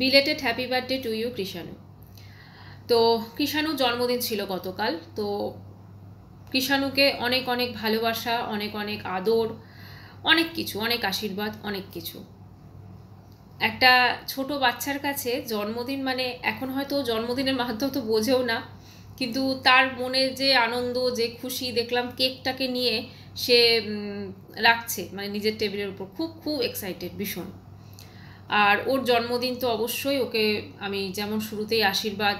Belated happy birthday to you Krishanu. তো কৃষাণুর জন্মদিন ছিল গতকাল। তো কৃষাণুকে অনেক অনেক ভালোবাসা, অনেক অনেক আদর, অনেক কিছু, অনেক আশীর্বাদ, অনেক কিছু। একটা ছোট বাচ্চার কাছে জন্মদিন মানে এখন হয়তো জন্মদিনের মাহাত্ম্য তো বোঝেও না, কিন্তু তার মনে যে আনন্দ, যে খুশি, দেখলাম কেকটাকে নিয়ে সে রাখছে মানে নিজের টেবিলের উপর, খুব খুব এক্সাইটেড ভীষণ। আর ওর জন্মদিন তো অবশ্যই ওকে আমি যেমন শুরুতেই আশীর্বাদ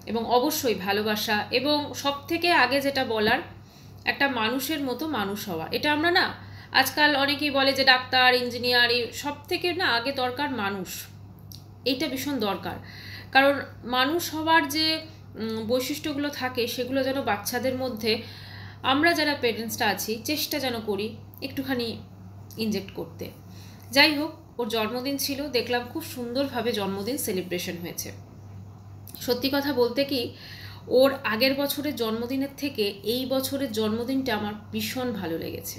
এবং অবশ্যই ভালোবাসা, এবং সব থেকে আগে যেটা বলার, একটা মানুষের মতো মানুষ হওয়া। এটা আমরা না আজকাল অনেকেই বলে যে ডাক্তার, ইঞ্জিনিয়ার, এই সব থেকে না আগে দরকার মানুষ। এইটা ভীষণ দরকার, কারণ মানুষ হওয়ার যে বৈশিষ্ট্যগুলো থাকে সেগুলো যেন বাচ্চাদের মধ্যে আমরা যারা পেরেন্টসটা আছি চেষ্টা যেন করি একটুখানি ইনজেক্ট করতে। যাই হোক, ওর জন্মদিন ছিল, দেখলাম খুব সুন্দরভাবে জন্মদিন সেলিব্রেশন হয়েছে। সত্যি কথা বলতে কি, ওর আগের বছরের জন্মদিনের থেকে এই বছরের জন্মদিনটা আমার ভীষণ ভালো লেগেছে।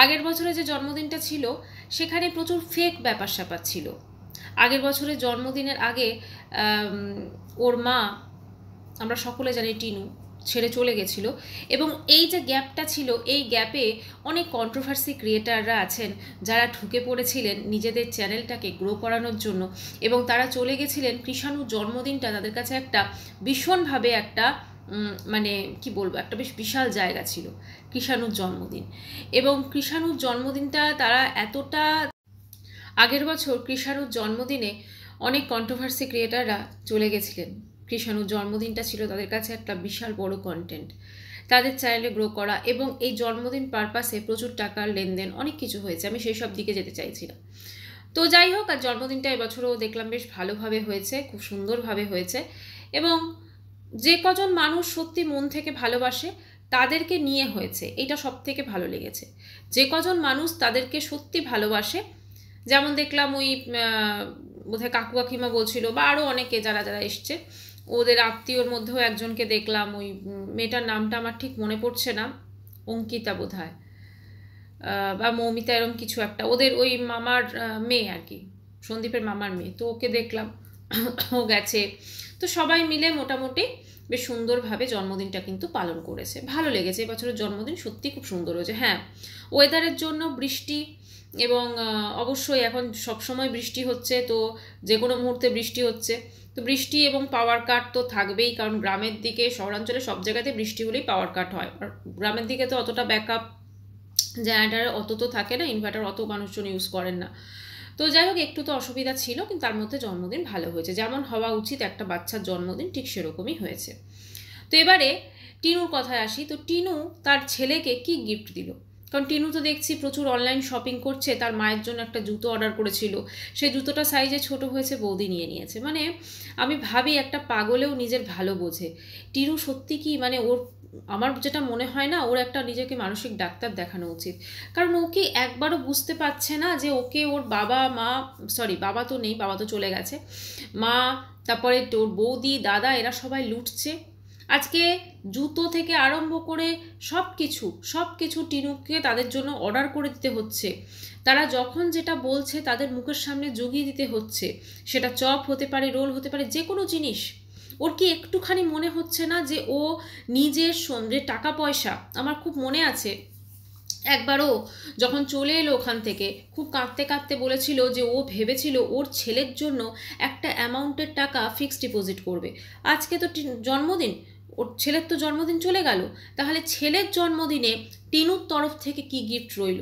আগের বছরে যে জন্মদিনটা ছিল সেখানে প্রচুর ফেক ব্যাপার স্যাপার ছিল। আগের বছরের জন্মদিনের আগে ওর মা, আমরা সকলে জানি, টিনু ছেড়ে চলে গেছিল, এবং এই যে গ্যাপটা ছিল, এই গ্যাপে অনেক কন্ট্রোভার্সি ক্রিয়েটাররা আছেন যারা ঢুকে পড়েছিলেন নিজেদের চ্যানেলটাকে গ্রো করানোর জন্য, এবং তারা চলে গেছিলেন। কৃষাণুর জন্মদিনটা তাদের কাছে একটা ভীষণভাবে একটা মানে কি বলবো, একটা বেশ বিশাল জায়গা ছিল কৃষাণুর জন্মদিন। এবং কৃষাণুর জন্মদিনটা তারা এতটা, আগের বছর কৃষাণুর জন্মদিনে অনেক কন্ট্রোভার্সি ক্রিয়েটাররা চলে গেছিলেন। কৃষাণুর জন্মদিনটা ছিল তাদের কাছে একটা বিশাল বড় কন্টেন্ট, তাদের চ্যানেলে গ্রো করা, এবং এই জন্মদিন পারপাসে প্রচুর টাকার লেনদেন, অনেক কিছু হয়েছে। আমি সেই সব দিকে যেতে চাইছি না। তো যাই হোক, আর জন্মদিনটা এবছরও দেখলাম বেশ ভালোভাবে হয়েছে, খুব সুন্দরভাবে হয়েছে, এবং যে কজন মানুষ সত্যি মন থেকে ভালোবাসে তাদেরকে নিয়ে হয়েছে, এটা সব থেকে ভালো লেগেছে। যে কজন মানুষ তাদেরকে সত্যি ভালোবাসে, যেমন দেখলাম ওই বোধহয় কাকু কাকিমা বলছিল, বা আরও অনেকে যারা যারা এসছে, ওদের আত্মীয়র মধ্যেও একজনকে দেখলাম, ওই মেয়েটার নামটা আমার ঠিক মনে পড়ছে না, অঙ্কিতা বোধহয় বা মৌমিতা, এরম কিছু একটা, ওদের ওই মামার মেয়ে আর কি, সন্দীপের মামার মেয়ে। তো ওকে দেখলাম, ও গেছে। তো সবাই মিলে মোটামুটি বেশ সুন্দরভাবে জন্মদিনটা কিন্তু পালন করেছে, ভালো লেগেছে। এবছরের জন্মদিন সত্যি খুব সুন্দর হয়েছে। হ্যাঁ, ওয়েদারের জন্য বৃষ্টি, এবং অবশ্যই এখন সবসময় বৃষ্টি হচ্ছে, তো যে কোনো মুহূর্তে বৃষ্টি হচ্ছে। তো বৃষ্টি এবং পাওয়ার কাট তো থাকবেই, কারণ গ্রামের দিকে, শহরাঞ্চলে সব জায়গাতে বৃষ্টি হলেই পাওয়ার কাট হয়। আর গ্রামের দিকে তো অতটা ব্যাকআপ জেনারেটার অত তো থাকে না, ইনভার্টার অত মানুষজন ইউজ করেন না। তো যাই হোক, একটু তো অসুবিধা ছিল, কিন্তু তার মধ্যে জন্মদিন ভালো হয়েছে, যেমন হওয়া উচিত একটা বাচ্চার জন্মদিন, ঠিক সেরকমই হয়েছে। তো এবারে টিনুর কথায় আসি। তো টিনু তার ছেলেকে কি গিফট দিল? কারণ টিনু তো দেখছি প্রচুর অনলাইন শপিং করছে, তার মায়ের জন্য একটা জুতো অর্ডার করেছিল, সেই জুতোটা সাইজে ছোট হয়েছে, বৌদি নিয়ে নিয়েছে। মানে আমি ভাবি একটা পাগলেও নিজের ভালো বোঝে। টিনু সত্যি কি মানে ওর, আমার যেটা মনে হয় না, ওর একটা নিজেকে মানসিক ডাক্তার দেখানো উচিত। কারণ ও কি একবারও বুঝতে পারছে না যে ওকে ওর বাবা মা, সরি বাবা তো নেই, বাবা তো চলে গেছে, মা, তারপরে তোর বৌদি, দাদা, এরা সবাই লুটছে। আজকে জুতো থেকে আরম্ভ করে সব কিছু টিনুকে তাদের জন্য অর্ডার করে দিতে হচ্ছে। তারা যখন যেটা বলছে তাদের মুখের সামনে জুগিয়ে দিতে হচ্ছে। সেটা চপ হতে পারে, রোল হতে পারে, যে কোনো জিনিস। ওর কি একটুখানি মনে হচ্ছে না যে ও নিজের যে টাকা পয়সা, আমার খুব মনে আছে একবারও যখন চলে এলো ওখান থেকে, খুব কাঁদতে কাঁদতে বলেছিল যে ও ভেবেছিল ওর ছেলের জন্য একটা অ্যামাউন্টের টাকা ফিক্সড ডিপোজিট করবে। আজকে তো জন্মদিন, ওর ছেলের তো জন্মদিন চলে গেল, তাহলে ছেলের জন্মদিনে টিনুর তরফ থেকে কি গিফট রইল?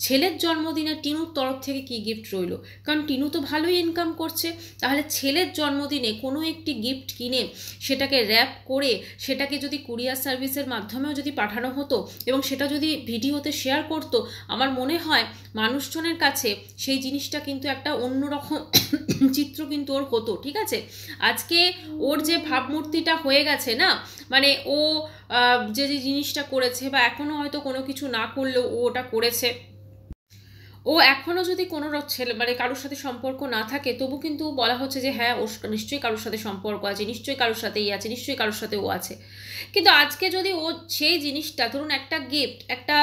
ছেলের জন্মদিনে টিনুর তরফ থেকে কি গিফট রইল? কারণ টিনু তো ভালোই ইনকাম করছে, তাহলে ছেলের জন্মদিনে কোনো একটি গিফট কিনে সেটাকে র্যাপ করে সেটাকে যদি কুরিয়ার সার্ভিসের মাধ্যমেও যদি পাঠানো হতো, এবং সেটা যদি ভিডিওতে শেয়ার করতো, আমার মনে হয় মানুষজনের কাছে সেই জিনিসটা কিন্তু একটা অন্যরকম চিত্র কিন্তু ওর হতো। ঠিক আছে, আজকে ওর যে ভাবমূর্তিটা হয়ে গেছে না, মানে ও যে যে জিনিসটা করেছে, বা এখনও হয়তো কোনো কিছু না করলেও ও ওটা করেছে, ও এখনও যদি কোনো ছেলে মানে কারোর সাথে সম্পর্ক না থাকে, তবু কিন্তু বলা হচ্ছে যে হ্যাঁ ওর নিশ্চয়ই কারোর সাথে সম্পর্ক আছে, নিশ্চয়ই কারোর সাথেই আছে, নিশ্চয়ই কারোর সাথে ও আছে। কিন্তু আজকে যদি ও সেই জিনিসটা, ধরুন একটা গিফট, একটা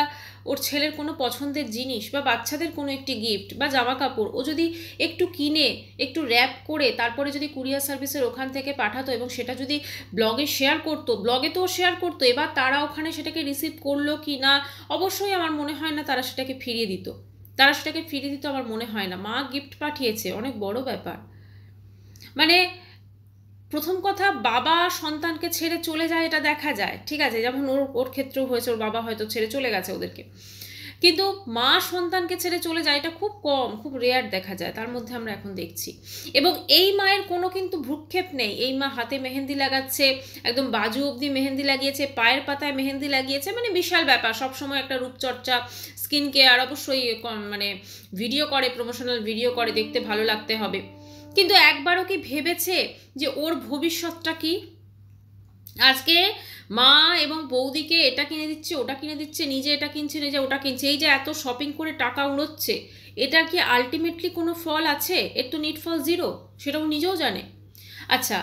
ওর ছেলের কোনো পছন্দের জিনিস বা বাচ্চাদের কোনো একটি গিফট বা জামা কাপড় ও যদি একটু কিনে একটু র্যাপ করে তারপরে যদি কুরিয়ার সার্ভিসের ওখান থেকে পাঠাতো এবং সেটা যদি ব্লগে শেয়ার করতো, ব্লগে তো শেয়ার করতো, এবার তারা ওখানে সেটাকে রিসিভ করলো কি না, অবশ্যই আমার মনে হয় না তারা সেটাকে ফিরিয়ে দিত। আমার মনে হয় না। মা গিফট পাঠিয়েছে, অনেক বড় ব্যাপার। মানে প্রথম কথা, বাবা সন্তানকে ছেড়ে চলে যায় এটা দেখা যায়, ঠিক আছে, যেমন ওর ক্ষেত্রেও হয়েছে, ওর বাবা হয়তো ছেড়ে চলে গেছে ওদেরকে, কিন্তু মা সন্তানকে ছেড়ে চলে যায় এটা খুব কম, খুব রেয়ার দেখা যায়, তার মধ্যে আমরা এখন দেখছি। এবং এই মায়ের কোনো কিন্তু ভ্রুক্ষেপ নেই। এই মা হাতে মেহেন্দি লাগাচ্ছে, একদম বাজু অবধি মেহেন্দি লাগিয়েছে, পায়ের পাতায় মেহেন্দি লাগিয়েছে, মানে বিশাল ব্যাপার। সবসময় একটা রূপচর্চা, স্কিন কেয়ার, অবশ্যই মানে ভিডিও করে, প্রমোশনাল ভিডিও করে, দেখতে ভালো লাগতে হবে। কিন্তু একবারও কি ভেবেছে যে ওর ভবিষ্যৎটা কি? আজকে মা এবং বৌদিকে এটা কিনে দিচ্ছে, ওটা কিনে দিচ্ছে, নিজে এটা কিনছে, নিজে ওটা কিনছে, এই যে এত শপিং করে টাকা উড়োচ্ছে, এটার কি আলটিমেটলি কোনো ফল আছে? এর তো নিট ফল জিরো, সেটাও নিজেও জানে। আচ্ছা,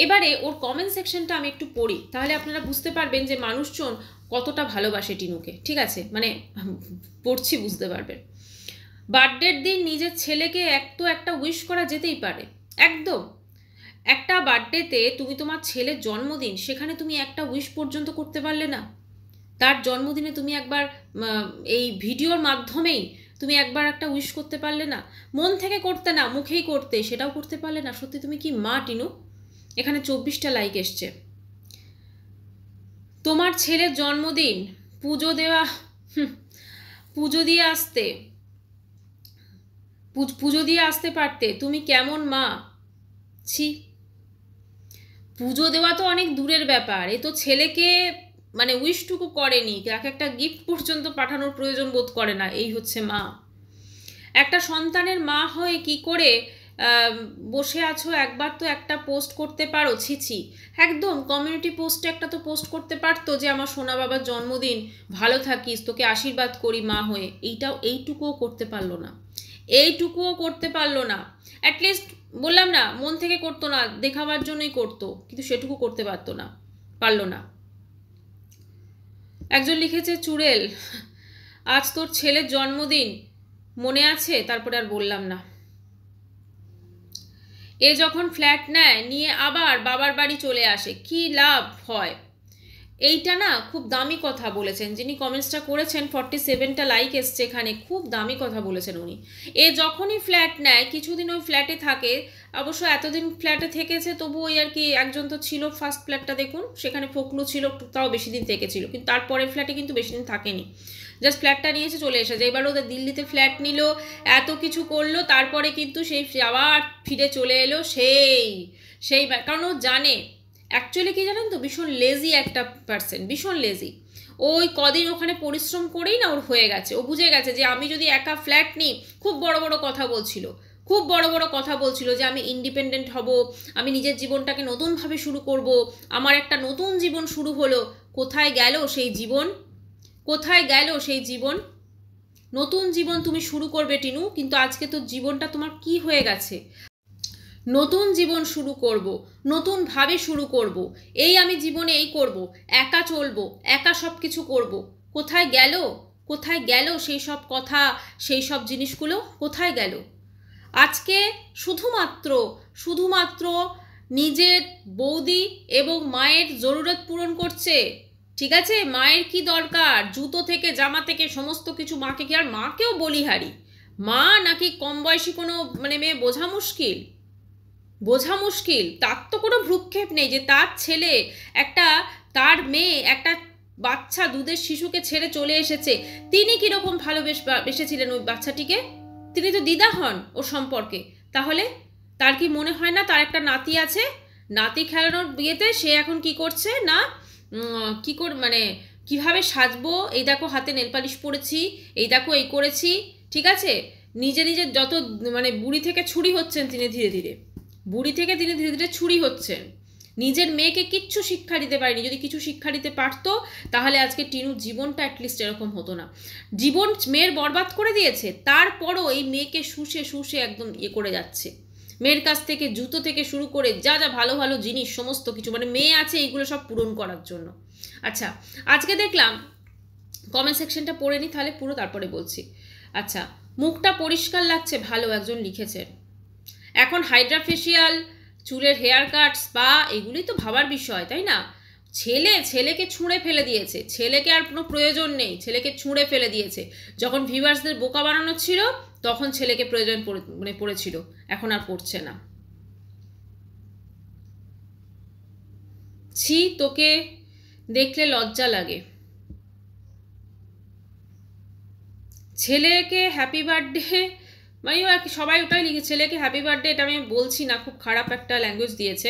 এবারে ওর কমেন্ট সেকশনটা আমি একটু পড়ি, তাহলে আপনারা বুঝতে পারবেন যে মানুষজন কতটা ভালোবাসে টিনুকে। ঠিক আছে, মানে পড়ছি, বুঝতে পারবেন। বার্থডের দিন নিজের ছেলেকে একটা উইশ করা যেতেই পারে, একদম। একটা বার্থডেতে তুমি তোমার ছেলের জন্মদিন, সেখানে তুমি একটা উইশ পর্যন্ত করতে পারলে না? তার জন্মদিনে তুমি একবার এই ভিডিওর মাধ্যমেই তুমি একবার একটা উইশ করতে পারলে না? মন থেকে করতে না, মুখেই করতে, সেটাও করতে পারলে না? সত্যি তুমি কি মা টিনু? এখানে 24টা লাইক এসছে। তোমার ছেলের জন্মদিন, পুজো দেওয়া, পুজো দিয়ে আসতে, পুজো দিয়ে আসতে পারতে, তুমি কেমন মা? ছি, পুজো দেওয়া তো অনেক দূরের ব্যাপার, এ তো ছেলেকে মানে উইশটুকু করেনি, তাকে একটা গিফট পর্যন্ত পাঠানোর প্রয়োজন বোধ করে না। এই হচ্ছে মা। একটা সন্তানের মা হয়ে কি করে বসে আছো? একবার তো একটা পোস্ট করতে পারো। ছিছি, একদম কমিউনিটি পোস্টে একটা তো পোস্ট করতে পারতো যে আমার সোনা বাবার জন্মদিন, ভালো থাকিস, তোকে আশীর্বাদ করি মা হয়ে। এইটুকুও করতে পারলো না, এইটুকুও করতে পারলো না। অ্যাটলিস্ট বললাম না, মন থেকে করতো না, দেখাবার জন্যই করতো, কিন্তু সেটুকু করতে পারলো না। একজন লিখেছে, চুড়েল, আজ তোর ছেলের জন্মদিন, মনে আছে? তারপরে আর বললাম না। এ যখন ফ্ল্যাট নেয়, নিয়ে আবার বাবার বাড়ি চলে আসে, কি লাভ হয়? এইটা না খুব দামি কথা বলেছেন যিনি কমেন্টসটা করেছেন। 47টা লাইক এসছে এখানে, খুব দামি কথা বলেছেন উনি। এ যখনই ফ্ল্যাট নেয়, কিছুদিন ওই ফ্ল্যাটে থাকে, অবশ্য এতদিন ফ্ল্যাটে থেকেছে, তবু ওই আর কি, একজন তো ছিল ফার্স্ট ফ্ল্যাটটা দেখুন, সেখানে ফকলু ছিল, তাও বেশি দিন থেকেছিল, কিন্তু তারপরের ফ্ল্যাটে কিন্তু বেশি দিন থাকেনি, জাস্ট ফ্ল্যাটটা নিয়েছে, চলে এসেছে। এবার ওদের দিল্লিতে ফ্ল্যাট নিল, এত কিছু করলো, তারপরে কিন্তু সেই আবার ফিরে চলে এলো সেই কারণ ও জানে, অ্যাকচুয়ালি কি জানেন তো, ভীষণ লেজি একটা পার্সন, ভীষণ লেজি। ওই কদিন ওখানে পরিশ্রম করেই না ওর হয়ে গেছে, ও বুঝে গেছে যে আমি যদি একা ফ্ল্যাট নিই, খুব বড় বড় কথা বলছিল যে আমি ইন্ডিপেন্ডেন্ট হব, আমি নিজের জীবনটাকে নতুনভাবে শুরু করব, আমার একটা নতুন জীবন শুরু হলো। কোথায় গেল সেই জীবন? নতুন জীবন তুমি শুরু করবে টিনু, কিন্তু আজকে তো জীবনটা তোমার কি হয়ে গেছে? নতুন জীবন শুরু করব, নতুনভাবে শুরু করব, এই আমি জীবনে এই করব, একা চলবো, একা সব কিছু করব। কোথায় গেল সেই সব কথা, সেই সব জিনিসগুলো কোথায় গেল? আজকে শুধুমাত্র নিজের বৌদি এবং মায়ের জরুরত পূরণ করছে। ঠিক আছে, মায়ের কি দরকার? জুতো থেকে জামা থেকে সমস্ত কিছু মাকে, কি আর মাকেও বলিহারি? মা নাকি কম বয়সী কোনো মানে মেয়ে বোঝা মুশকিল? তার তো কোনো ভ্রুক্ষেপ নেই যে তার ছেলে, তার মেয়ে একটা বাচ্চা দুধের শিশুকে ছেড়ে চলে এসেছে। তিনি কিরকম ভালোবেসেছিলেন ওই বাচ্চাটিকে? তিনি তো দিদা হন ওর সম্পর্কে। তাহলে তার কি মনে হয় না তার একটা নাতি আছে? নাতি খেলানোর বিয়েতে সে এখন কি করছে না, মানে কিভাবে সাজবো, এই দেখো হাতে নেলপালিশ পরেছি, এই দেখো এই করেছি, ঠিক আছে, নিজে যত মানে বুড়ি থেকে ছুরি হচ্ছেন তিনি ধীরে ধীরে ছুরি হচ্ছেন। নিজের মেয়েকে কিচ্ছু শিক্ষা দিতে পারেনি। যদি কিছু শিক্ষা দিতে পারতো তাহলে আজকে টিনুর জীবনটা অ্যাটলিস্ট এরকম হতো না। জীবন মেয়ের বরবাদ করে দিয়েছে, তারপরও এই মেয়েকে শুষে শুষে একদম করে যাচ্ছে। মেয়ের কাছ থেকে জুতো থেকে শুরু করে যা যা ভালো ভালো জিনিস সমস্ত কিছু, মানে মেয়ে আছে এইগুলো সব পূরণ করার জন্য। আচ্ছা, আজকে দেখলাম কমেন্ট সেকশনটা পড়ে নি তাহলে পুরো, তারপরে বলছি। আচ্ছা, মুখটা পরিষ্কার লাগছে, ভালো একজন লিখেছেন। এখন হাইড্রা ফেসিয়াল, চুলের হেয়ার কাট, স্পা, এগুলোই তো ভাবার বিষয়, তাই না? ছেলেকে ছুঁড়ে ফেলে দিয়েছে, ছেলেকে আর কোনো প্রয়োজন নেই, ছেলেকে ছুঁড়ে ফেলে দিয়েছে। যখন ভিউয়ার্সদের বোকা বানানো ছিল তখন ছেলেকে প্রয়োজন পড়েছিল, এখন আর পড়ছে না। ছি, তোকে দেখলে লজ্জা লাগে। ছেলেকে হ্যাপি বার্থডে, মানে সবাই ওটাই লিখে, ছেলেকে হ্যাপি বার্থডে, এটা আমি বলছি না, খুব খারাপ একটা ল্যাঙ্গুয়েজ দিয়েছে।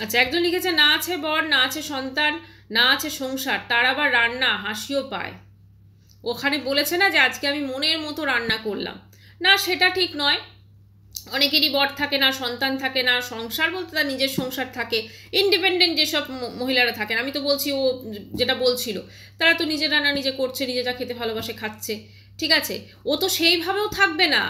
আচ্ছা, একজন লিখেছে না আছে বর, না আছে সন্তান, না আছে সংসার, তার আবার রান্না, হাসিও পায়। ওখানে বলেছে না যে আজকে আমি মনের মতো রান্না করলাম, না সেটা ঠিক নয়। অনেকেরই বর থাকে না, সন্তান থাকে না, সংসার বলতে তার নিজের সংসার থাকে, ইন্ডিপেন্ডেন্ট যেসব মহিলারা থাকেন, আমি তো বলছি ও যেটা বলছিল, তারা তো নিজের রান্না নিজে করছে, নিজেরা খেতে ভালোবাসে, খাচ্ছে, ঠিক আছে। ও তো সেইভাবেও থাকবে না,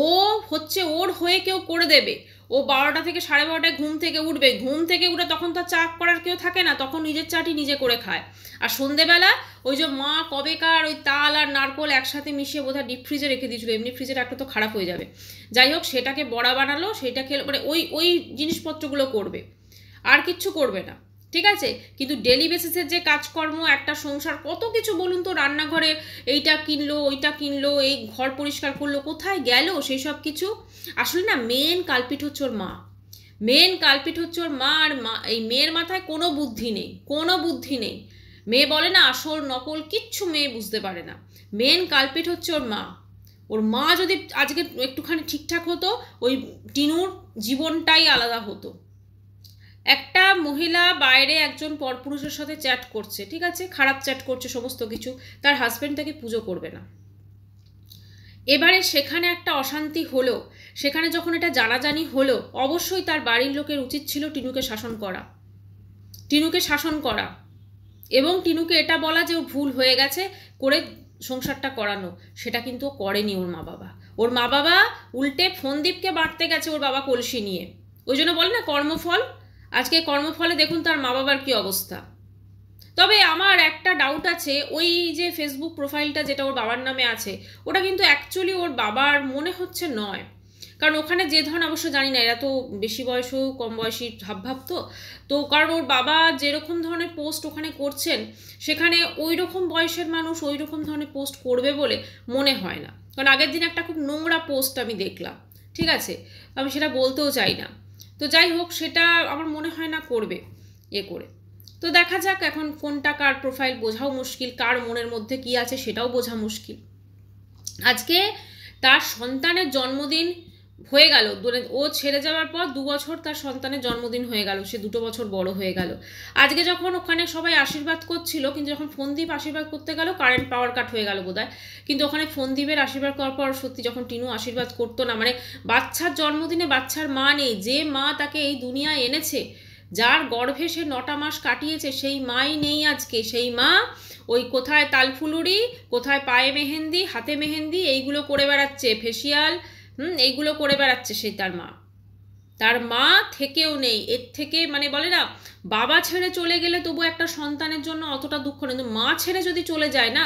ও হচ্ছে ওর হয়ে কেউ করে দেবে। ও 12টা থেকে 12:30টায় ঘুম থেকে উঠবে, ঘুম থেকে উঠে তখন তো চা করার কেউ থাকে না, তখন নিজের চাটি নিজে করে খায়। আর সন্ধেবেলা ওই যে মা কবেকার ওই তাল আর নারকোল একসাথে মিশিয়ে বোধহয় ডিপ ফ্রিজে রেখে দিয়েছিল, এমনি ফ্রিজে রাখলে তো খারাপ হয়ে যাবে, যাই হোক সেটাকে বড়া বানালো, সেটা খেলো, মানে ওই জিনিসপত্রগুলো করবে, আর কিচ্ছু করবে না, ঠিক আছে। কিন্তু ডেলি বেসিসের যে কাজকর্ম, একটা সংসার, কত কিছু বলুন তো, রান্নাঘরে এইটা কিনলো, ওইটা কিনলো, এই ঘর পরিষ্কার করলো, কোথায় গেল সেই সব কিছু। আসলে না, মেন কালপিট হচ্ছে ওর মা, মেন কালপিট হচ্ছে ওর মা। আর মা, এই মেয়ের মাথায় কোনো বুদ্ধি নেই, কোনো বুদ্ধি নেই। মেয়ে বলে না আসল নকল কিচ্ছু মেয়ে বুঝতে পারে না। মেন কালপিট হচ্ছে ওর মা। ওর মা যদি আজকে একটুখানি ঠিকঠাক হতো, ওই টিনুর জীবনটাই আলাদা হতো। একটা মহিলা বাইরে একজন পরপুরুষের সাথে চ্যাট করছে, ঠিক আছে, খারাপ চ্যাট করছে সমস্ত কিছু, তার হাজব্যান্ড তাকে পুজো করবে না। এবারে সেখানে একটা অশান্তি হলো, সেখানে যখন এটা জানাজানি হলো, অবশ্যই তার বাড়ির লোকের উচিত ছিল টিনুকে শাসন করা, টিনুকে শাসন করা, এবং টিনুকে এটা বলা যে ওর ভুল হয়ে গেছে, করে সংসারটা করানো। সেটা কিন্তু করেনি ওর মা বাবা। ওর মা বাবা উল্টে ফোনদীপকে বাঁটতে গেছে ওর বাবা কলসি নিয়ে। ওই জন্য বলে না কর্মফল, আজকে কর্মফলে দেখুন তার মা বাবার কি অবস্থা। তবে আমার একটা ডাউট আছে, ওই যে ফেসবুক প্রোফাইলটা যেটা ওর বাবার নামে আছে, ওটা কিন্তু অ্যাকচুয়ালি ওর বাবার মনে হচ্ছে নয়। কারণ ওখানে যে ধরনের, অবশ্য জানি না, এরা তো বেশি বয়সও কম বয়সী ভাবভাব, তো কারণ ওর বাবা যেরকম ধরনের পোস্ট ওখানে করছেন, সেখানে ওই রকম বয়সের মানুষ ওই রকম ধরনের পোস্ট করবে বলে মনে হয় না। কারণ আগের দিন একটা খুব নোংরা পোস্ট আমি দেখলাম, ঠিক আছে, আমি সেটা বলতেও চাই না, তো যাই হোক, সেটা আমার মনে হয় না করবে করে। তো দেখা যাক, এখন কোনটা কার প্রোফাইল বোঝাও মুশকিল, কার মনের মধ্যে কি আছে সেটাও বোঝা মুশকিল। আজকে তার সন্তানের জন্মদিন হয়ে গেল, ও ছেড়ে যাওয়ার পর 2 বছর তার সন্তানের জন্মদিন হয়ে গেল, সে 2 বছর বড় হয়ে গেল। আজকে যখন ওখানে সবাই আশীর্বাদ করছিল, কিন্তু যখন ফোনদীপ আশীর্বাদ করতে গেল, কারেন্ট পাওয়ার কাট হয়ে গেল বোধহয়, কিন্তু ওখানে ফোনদীপের আশীর্বাদ করার পর সত্যি যখন টিনু আশীর্বাদ করতো না, মানে বাচ্চার জন্মদিনে বাচ্চার মা নেই, যে মা তাকে এই দুনিয়ায় এনেছে, যার গর্ভে সে 9টা মাস কাটিয়েছে, সেই মাই নেই আজকে। সেই মা ওই কোথায় তালফুলুরি, কোথায় পায়ে মেহেন্দি, হাতে মেহেন্দি, এইগুলো করে বেড়াচ্ছে, ফেসিয়াল, এইগুলো করে বেড়াচ্ছে সেই তার মা থেকেও নেই। এর থেকে মানে বলে না, বাবা ছেড়ে চলে গেলে তবু একটা সন্তানের জন্য অতটা দুঃখ নেই, কিন্তু মা ছেড়ে যদি চলে যায় না,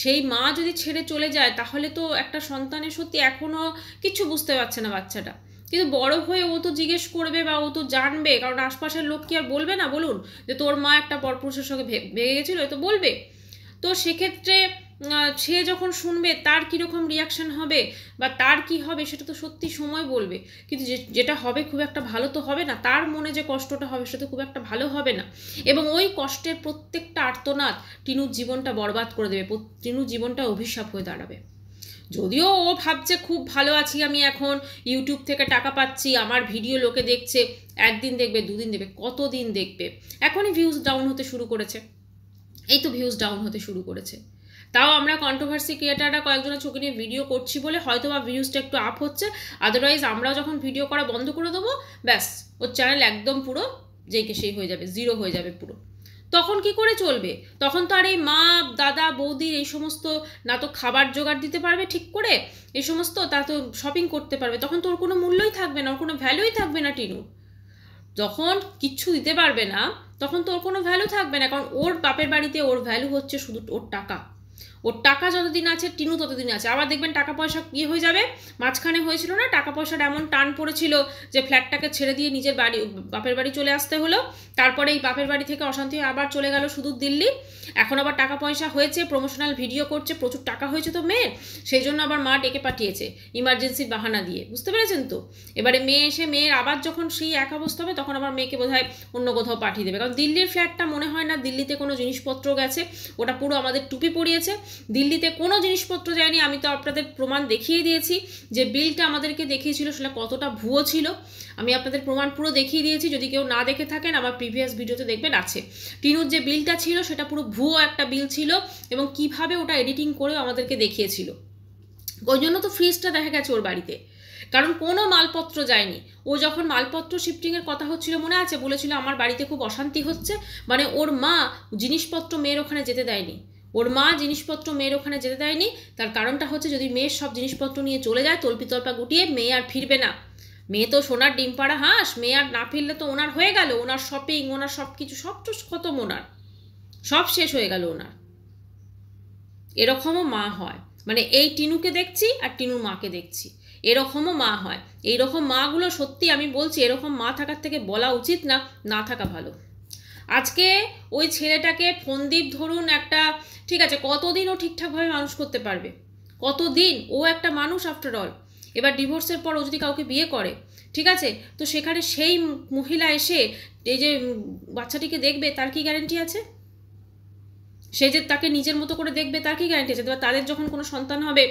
সেই মা যদি ছেড়ে চলে যায়, তাহলে তো একটা সন্তানের সত্যি এখনো কিছু বুঝতে পারছে না বাচ্চাটা, কিন্তু বড় হয়ে ও তো জিজ্ঞেস করবে বা ও তো জানবে, কারণ আশপাশের লোক কি আর বলবে না বলুন, যে তোর মা একটা পরপুরুষের সঙ্গে ভেগে গেছিল, এ তো বলবে। তো সেক্ষেত্রে সে যখন শুনবে তার কীরকম রিয়াকশান হবে বা তার কি হবে, সেটা তো সত্যি সময় বলবে। কিন্তু যেটা হবে খুব একটা ভালো তো হবে না, তার মনে যে কষ্টটা হবে সেটা খুব একটা ভালো হবে না, এবং ওই কষ্টের প্রত্যেকটা আর্তনাদ টিনুর জীবনটা বরবাদ করে দেবে, টিনুর জীবনটা অভিশাপ হয়ে দাঁড়াবে। যদিও ও ভাবছে খুব ভালো আছি আমি, এখন ইউটিউব থেকে টাকা পাচ্ছি, আমার ভিডিও লোকে দেখছে, একদিন দেখবে, 2 দিন দেখবে, কতদিন দেখবে। এখনই ভিউজ ডাউন হতে শুরু করেছে, এই তো ভিউজ ডাউন হতে শুরু করেছে। তাও আমরা কন্ট্রোভার্সি ক্রিয়েটাররা কয়েকজনের ছবি নিয়ে ভিডিও করছি বলে হয়তো বা ভিউজটা একটু আপ হচ্ছে, আদারওয়াইজ আমরাও যখন ভিডিও করা বন্ধ করে দেবো ব্যাস ওর চ্যানেল একদম পুরো যেইকে সেই হয়ে যাবে, জিরো হয়ে যাবে পুরো। তখন কি করে চলবে? তখন তো আর এই মা দাদা বৌদির এই সমস্ত না তো খাবার জোগাড় দিতে পারবে ঠিক করে, এই সমস্ত তা তো শপিং করতে পারবে, তখন তো ওর কোনো মূল্যই থাকবে না, ওর কোনো ভ্যালুই থাকবে না। টিনু যখন কিচ্ছু দিতে পারবে না তখন তো ওর কোনো ভ্যালু থাকবে না, কারণ ওর বাপের বাড়িতে ওর ভ্যালু হচ্ছে শুধু ওর টাকা। ওর টাকা যতদিন আছে টিনু ততদিন আছে। আবার দেখবেন টাকা পয়সা ইয়ে হয়ে যাবে, মাঝখানে হয়েছিল না টাকা পয়সার এমন টান পড়েছিল যে ফ্ল্যাটটাকে ছেড়ে দিয়ে নিজের বাড়ি বাপের বাড়ি চলে আসতে হলো, তারপরে এই বাপের বাড়ি থেকে অশান্তি হয়ে আবার চলে গেল সুদূর দিল্লি। এখন আবার টাকা পয়সা হয়েছে, প্রমোশনাল ভিডিও করছে, প্রচুর টাকা হয়েছে তো মেয়ের, সেই জন্য আবার মা ডেকে পাঠিয়েছে ইমার্জেন্সির বাহানা দিয়ে, বুঝতে পেরেছেন তো? এবারে মেয়ে এসে মেয়ের আবার যখন সেই এক অবস্থা হবে তখন আবার মেয়েকে বোধহয় অন্য কোথাও পাঠিয়ে দেবে, কারণ দিল্লির ফ্ল্যাটটা মনে হয় না দিল্লিতে কোনো জিনিসপত্র গেছে, ওটা পুরো আমাদের টুপি পড়িয়েছে। দিল্লিতে কোনো জিনিসপত্র যায়নি, আমি তো আপনাদের প্রমাণ দেখিয়ে দিয়েছি যে বিলটা আমাদেরকে দেখিয়েছিল সেটা কতটা ভুয়ো ছিল, আমি আপনাদের প্রমাণ পুরো দেখিয়ে দিয়েছি। যদি কেউ না দেখে থাকেন আমার প্রিভিয়াস ভিডিওতে দেখবেন আছে। টিনুর যে বিলটা ছিল সেটা পুরো ভুয়ো একটা বিল ছিল এবং কিভাবে ওটা এডিটিং করে আমাদেরকে দেখিয়েছিল। ওই জন্য তো ফ্রিজটা দেখা গেছে ওর বাড়িতে, কারণ কোনো মালপত্র যায়নি। ও যখন মালপত্র শিফটিংয়ের কথা হচ্ছিল মনে আছে, বলেছিল আমার বাড়িতে খুব অশান্তি হচ্ছে, মানে ওর মা জিনিসপত্র মেয়ের ওখানে যেতে দেয়নি, ওর মা জিনিসপত্র মেয়ের ওখানে যেতে দেয়নি। তার কারণটা হচ্ছে যদি মেয়ের সব জিনিসপত্র নিয়ে চলে যায় তল্পিতল্পা গুটিয়ে, মেয়ে আর ফিরবে না। মেয়ে তো সোনার ডিম পাড়া হাঁস, মেয়ে আর না ফিরলে তো ওনার হয়ে গেল, ওনার শপিং ওনার সব কিছু সব খতম, ওনার সব শেষ হয়ে গেল ওনার। এরকমও মা হয়, মানে এই টিনুকে দেখছি আর টিনুর মাকে দেখছি, এরকমও মা হয়। এইরকম মাগুলো সত্যি আমি বলছি এরকম মা থাকার থেকে বলা উচিত না, না থাকা ভালো। আজকে ওই ছেলেটাকে ফোনদীপ ধরুন একটা, ঠিক আছে কতদিন ও ঠিকঠাকভাবে মানুষ করতে পারবে, কতদিন? ও একটা মানুষ আফটার অল। এবার ডিভোর্সের পর ও যদি কাউকে বিয়ে করে, ঠিক আছে, তো সেখানে সেই মহিলা এসে এই যে বাচ্চাটিকে দেখবে তার কি গ্যারেন্টি আছে? সে যে তাকে নিজের মতো করে দেখবে তার কি গ্যারেন্টি আছে? তাদের যখন কোনো সন্তান হবে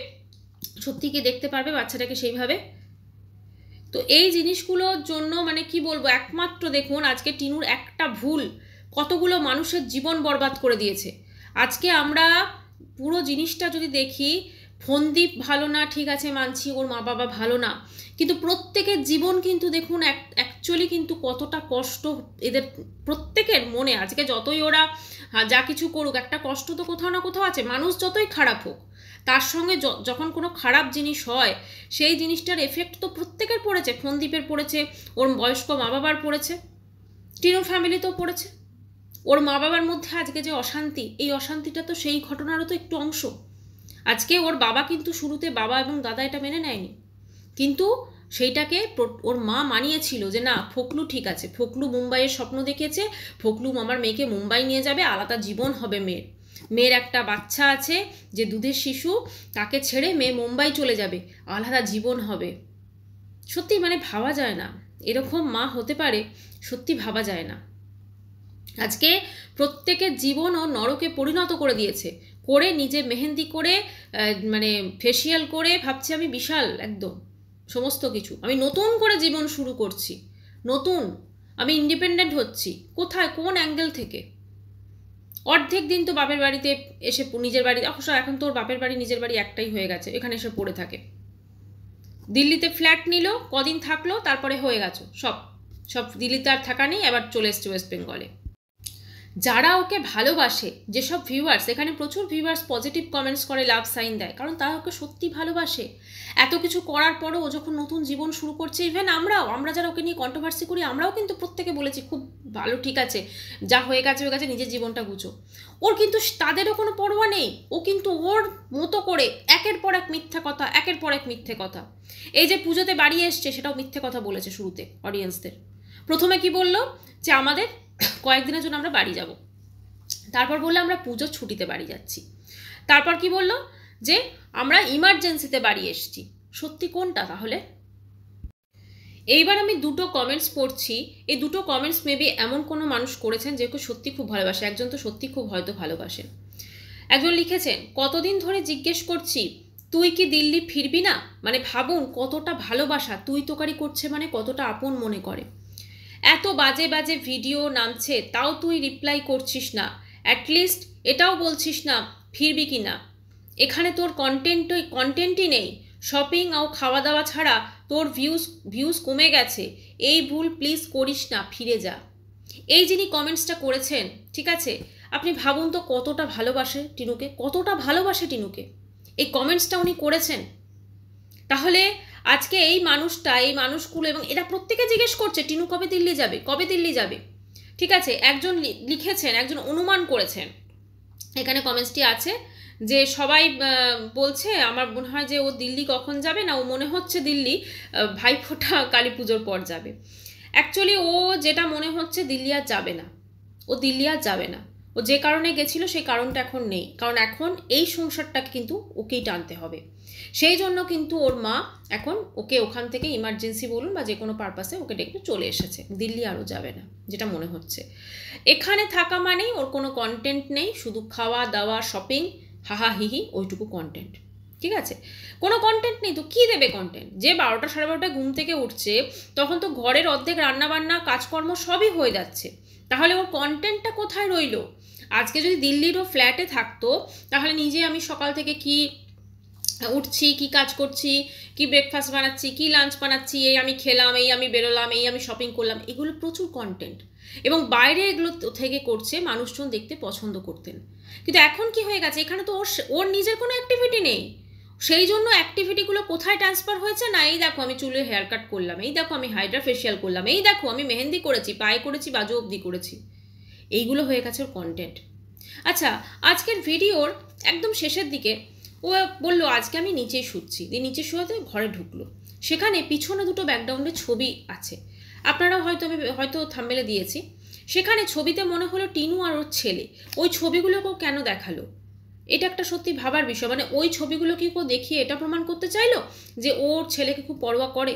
সত্যি কি দেখতে পারবে বাচ্চাটাকে সেইভাবে? তো এই জিনিসগুলোর জন্য মানে কি বলবো, একমাত্র দেখুন আজকে টিনুর একটা ভুল কতগুলো মানুষের জীবন বরবাদ করে দিয়েছে। আজকে আমরা পুরো জিনিসটা যদি দেখি, ফোনদীপ ভালো না, ঠিক আছে মানছি ওর মা বাবা ভালো না, কিন্তু প্রত্যেকের জীবন কিন্তু দেখুন অ্যাকচুয়ালি কিন্তু কতটা কষ্ট এদের প্রত্যেকের মনে। আজকে যতই ওরা যা কিছু করুক একটা কষ্ট তো কোথাও না কোথাও আছে, মানুষ যতই খারাপ হোক তার সঙ্গে যখন কোনো খারাপ জিনিস হয় সেই জিনিসটার এফেক্ট তো প্রত্যেকের পড়েছে, ফোনদীপের পড়েছে, ওর বয়স্ক মা বাবার পড়েছে, টিনুর ফ্যামিলিতেও পড়েছে। ওর মা বাবার মধ্যে আজকে যে অশান্তি, এই অশান্তিটা তো সেই ঘটনারও তো একটু অংশ। আজকে ওর বাবা কিন্তু শুরুতে বাবা এবং দাদা এটা মেনে নেয়নি, কিন্তু সেইটাকে ওর মা মানিয়েছিল যে না ফোকলু ঠিক আছে, ফোকলু মুম্বাইয়ের স্বপ্ন দেখেছে, ফোকলু আমার মেয়েকে মুম্বাই নিয়ে যাবে, আলাদা জীবন হবে মেয়ের, মেয়ের একটা বাচ্চা আছে যে দুধের শিশু, তাকে ছেড়ে মেয়ে মুম্বাই চলে যাবে, আলাদা জীবন হবে। সত্যি মানে ভাবা যায় না এরকম মা হতে পারে, সত্যি ভাবা যায় না। আজকে প্রত্যেকের জীবন ও নরকে পরিণত করে দিয়েছে, করে নিজে মেহেন্দি করে মানে ফেসিয়াল করে ভাবছি আমি বিশাল একদম সমস্ত কিছু, আমি নতুন করে জীবন শুরু করছি, নতুন আমি ইন্ডিপেন্ডেন্ট হচ্ছি। কোথায়, কোন অ্যাঙ্গেল থেকে? অর্ধেক দিন তো বাপের বাড়িতে এসে নিজের বাড়ি, অবশ্য এখন তোর বাপের বাড়ি নিজের বাড়ি একটাই হয়ে গেছে, এখানে এসে পড়ে থাকে। দিল্লিতে ফ্ল্যাট নিল, কদিন থাকলো, তারপরে হয়ে গেছে সব সব দিল্লিতে আর থাকা নেই, আবার চলে এসছে ওয়েস্ট বেঙ্গলে। যারা ওকে ভালোবাসে, যেসব ভিউয়ার্স, এখানে প্রচুর ভিউয়ার্স পজিটিভ কমেন্টস করে, লাভ সাইন দেয়, কারণ তারা ওকে সত্যি ভালোবাসে। এত কিছু করার পরও ও যখন নতুন জীবন শুরু করছে, ইভেন আমরা যারা ওকে নিয়ে কন্ট্রোভার্সি করি আমরাও কিন্তু প্রত্যেকে বলেছি খুব ভালো, ঠিক আছে যা হয়ে গেছে হয়ে গেছে, নিজের জীবনটা গুছো। ওর কিন্তু তাদেরও কোনো পরোয়া নেই, ও কিন্তু ওর মতো করে একের পর এক মিথ্যে কথা, একের পর এক মিথ্যে কথা। এই যে পুজোতে বাড়ি এসছে সেটাও মিথ্যে কথা বলেছে শুরুতে অডিয়েন্সদের। প্রথমে কি বললো যে আমাদের কয়েকদিনের জন্য আমরা বাড়ি যাব, তারপর বললো আমরা পুজোর ছুটিতে বাড়ি যাচ্ছি, তারপর কি বললো যে আমরা ইমার্জেন্সিতে বাড়ি এসছি। সত্যি কোনটা তাহলে? এইবার আমি দুটো কমেন্টস পড়ছি, এই দুটো কমেন্টস মেবি এমন কোনো মানুষ করেছেন যে ওকে সত্যি খুব ভালোবাসে, একজন তো সত্যি খুব হয়তো ভালোবাসেন। একজন লিখেছেন কতদিন ধরে জিজ্ঞেস করছি তুই কি দিল্লি ফিরবি না, মানে ভাবুন কতটা ভালোবাসা, তুই তোকারি করছে মানে কতটা আপন মনে করে। এত বাজে বাজে ভিডিও নামছে তাও তুই রিপ্লাই করছিস না, অ্যাটলিস্ট এটাও বলছিস না ফিরবি কি না। এখানে তোর কন্টেন্টই নেই, শপিং আর খাওয়া দাওয়া ছাড়া তোর ভিউজ কমে গেছে, এই ভুল প্লিজ করিস না, ফিরে যা। এই যিনি কমেন্টসটা করেছেন, ঠিক আছে, আপনি ভাবুন তো কতটা ভালোবাসে টিনুকে, কতটা ভালোবাসে টিনুকে, এই কমেন্টসটা উনি করেছেন। তাহলে আজকে এই মানুষটা, এই মানুষগুলো, এবং এরা প্রত্যেকে জিজ্ঞেস করছে টিনু কবে দিল্লি যাবে, কবে দিল্লি যাবে। ঠিক আছে, একজন লিখেছেন, একজন অনুমান করেছেন, এখানে কমেন্টসটি আছে যে সবাই বলছে আমার মনে হয় যে ও দিল্লি কখন যাবে না, ও মনে হচ্ছে দিল্লি ভাইফোঁটা কালী পুজোর পর যাবে। অ্যাকচুয়ালি ও যেটা মনে হচ্ছে দিল্লি আর যাবে না, ও দিল্লি আর যাবে না। ও যে কারণে গেছিল সেই কারণটা এখন নেই, কারণ এখন এই সংসারটাকে কিন্তু ওকেই টানতে হবে। সেই জন্য কিন্তু ওর মা এখন ওকে ওখান থেকে ইমার্জেন্সি বলুন বা যে কোনো পারপাসে ওকে ডেকে চলে এসেছে, দিল্লি আরও যাবে না যেটা মনে হচ্ছে। এখানে থাকা মানেই ওর কোনো কন্টেন্ট নেই, শুধু খাওয়া দাওয়া শপিং হাহা হিহি ওইটুকু কন্টেন্ট। ঠিক আছে, কোনো কন্টেন্ট নেই তো কী দেবে কন্টেন্ট? যে 12টা সাড়ে 12টায় ঘুম থেকে উঠছে তখন তো ঘরের অর্ধেক রান্নাবান্না কাজকর্ম সবই হয়ে যাচ্ছে, তাহলে ওর কন্টেন্টটা কোথায় রইল? আজকে যদি দিল্লিরও ফ্ল্যাটে থাকতো তাহলে নিজে আমি সকাল থেকে কি উঠছি, কি কাজ করছি, কি ব্রেকফাস্ট বানাচ্ছি, কি লাঞ্চ বানাচ্ছি, এই আমি খেলাম, এই আমি বেরোলাম, এই আমি শপিং করলাম, এগুলো প্রচুর কন্টেন্ট, এবং বাইরে এগুলো থেকে করছে, মানুষজন দেখতে পছন্দ করতেন। কিন্তু এখন কি হয়ে গেছে, এখানে তো ওর নিজের কোনো অ্যাক্টিভিটি নেই, সেই জন্য অ্যাক্টিভিটিগুলো কোথায় ট্রান্সফার হয়েছে না, এই দেখো আমি চুলে হেয়ার কাট করলাম, এই দেখো আমি হাইড্রা ফেশিয়াল করলাম, এই দেখো আমি মেহেন্দি করেছি, পায়ে করেছি, বাজু অবধি করেছি, এইগুলো হয়ে গেছে ওর কন্টেন্ট। আচ্ছা, আজকের ভিডিওর একদম শেষের দিকে ও বললো আজকে আমি নিচেই শুচ্ছি, দিয়ে নিচে শুয়াতে ঘরে ঢুকলো, সেখানে পিছনে দুটো ব্যাকগ্রাউন্ডে ছবি আছে, আপনারা হয়তো থাম্বনেলে দিয়েছি, সেখানে ছবিতে মনে হলো টিনু আর ওর ছেলে, ওই ছবিগুলোকেও কেন দেখালো? এটা একটা সত্যি ভাবার বিষয়, মানে ওই ছবিগুলো কি কেউ দেখিয়ে এটা প্রমাণ করতে চাইলো যে ওর ছেলেকে খুব পরোয়া করে,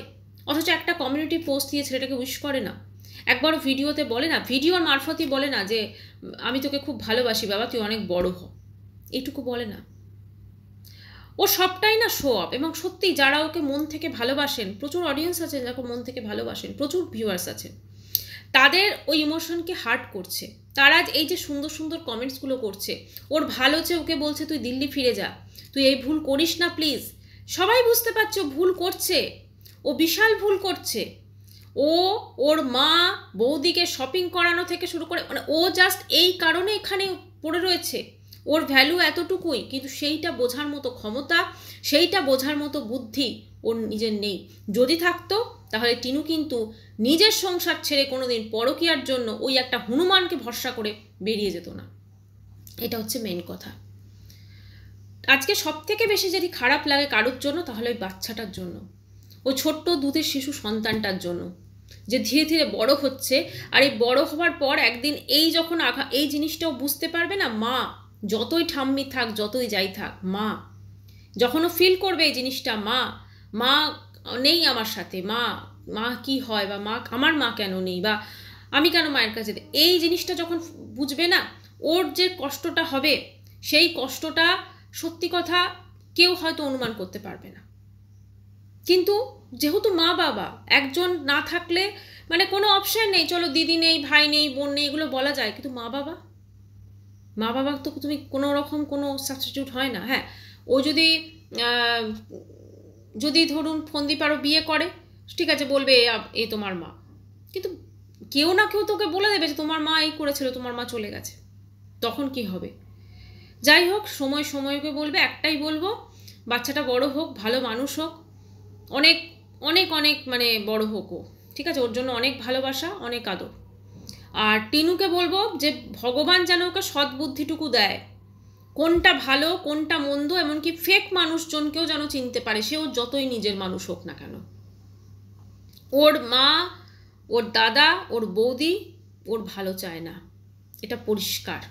অথচ একটা কমিউনিটি পোস্ট দিয়ে ছেলেটাকে উইশ করে না, একবারও ভিডিওতে বলে না, ভিডিওর মারফতই বলে না যে আমি তোকে খুব ভালোবাসি বাবা, তুই অনেক বড় হ, এইটুকু বলে না। ও সবটাই না শো অফ, এবং সত্যি যারা ওকে মন থেকে ভালোবাসেন, প্রচুর অডিয়েন্স আছে যাকে মন থেকে ভালোবাসেন, প্রচুর ভিউয়ার্স আছেন, তাদের ওই ইমোশনকে হার্ট করছে, তারা এই যে সুন্দর সুন্দর কমেন্টসগুলো করছে, ওর ভালো চেয়ে ওকে বলছে তুই দিল্লি ফিরে যা, তুই এই ভুল করিস না প্লিজ, সবাই বুঝতে পারছে ও ভুল করছে, ও বিশাল ভুল করছে, ও ওর মা বৌদিকে শপিং করানো থেকে শুরু করে, মানে ও জাস্ট এই কারণে এখানে পড়ে রয়েছে, ওর ভ্যালু এতটুকুই, কিন্তু সেইটা বোঝার মতো ক্ষমতা, সেইটা বোঝার মতো বুদ্ধি ওর নিজের নেই। যদি থাকতো তাহলে টিনু কিন্তু নিজের সংসার ছেড়ে কোনোদিন পরকীয়ার জন্য ওই একটা হনুমানকে ভরসা করে বেরিয়ে যেত না, এটা হচ্ছে মেন কথা। আজকে সব থেকে বেশি যদি খারাপ লাগে কারোর জন্য তাহলে ওই বাচ্চাটার জন্য, ওই ছোট্ট দুধের শিশু সন্তানটার জন্য, যে ধীরে ধীরে বড় হচ্ছে, আর এই বড় হওয়ার পর একদিন এই যখন এই জিনিসটাও বুঝতে পারবে না, মা যতই ঠাম্মি থাক যতই যাই থাক, মা যখনও ফিল করবে এই জিনিসটা, মা নেই আমার সাথে, মা কি হয়, বা আমার মা কেন নেই, বা আমি কেন মায়ের কাছে, এই জিনিসটা যখন বুঝবে না, ওর যে কষ্টটা হবে, সেই কষ্টটা সত্যি কথা কেউ হয়তো অনুমান করতে পারবে না। কিন্তু যেহেতু মা বাবা একজন না থাকলে মানে কোনো অপশন নেই, চলো দিদি নেই, ভাই নেই, বোন নেই, এগুলো বলা যায়, কিন্তু মা বাবা তো তুমি কোনো রকম কোনো সাবস্টিটিউট হয় না। হ্যাঁ, ও যদি ধরুন ফন্দি পারো বিয়ে করে, ঠিক আছে, বলবে এ তোমার মা, কিন্তু কেউ না কেউ তোকে বলে দেবে যে তোমার মা এই করেছিল, তোমার মা চলে গেছে, তখন কি হবে? যাই হোক, সময়কে বলবে, একটাই বলবো, বাচ্চাটা বড় হোক, ভালো মানুষ হোক, অনেক অনেক অনেক মানে বড় হোক ও, ঠিক আছে, ওর জন্য অনেক ভালোবাসা, অনেক আদর। আর টিনুকে বলবো যে ভগবান যেন ওকে সদ্বুদ্ধিটুকু দেয়, কোনটা ভালো কোনটা মন্দ, এমনকি ফেক মানুষজনকেও যেন চিনতে পারে, সে ওর যতই নিজের মানুষ হোক না কেন, ওর মা, ওর দাদা, ওর বৌদি ওর ভালো চায় না, এটা পরিষ্কার।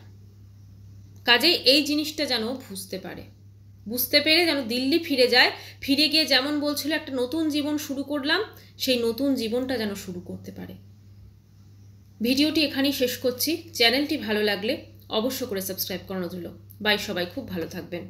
কাজেই এই জিনিসটা যেন বুঝতে পেরে যেন দিল্লি ফিরে যায়, ফিরে গিয়ে যেমন বলছিল একটা নতুন জীবন শুরু করলাম, সেই নতুন জীবনটা যেন শুরু করতে পারে। ভিডিওটি এখানেই শেষ করছি, চ্যানেলটি ভালো লাগলে অবশ্য করে সাবস্ক্রাইব করানো হলো। বাই, সবাই খুব ভালো থাকবেন।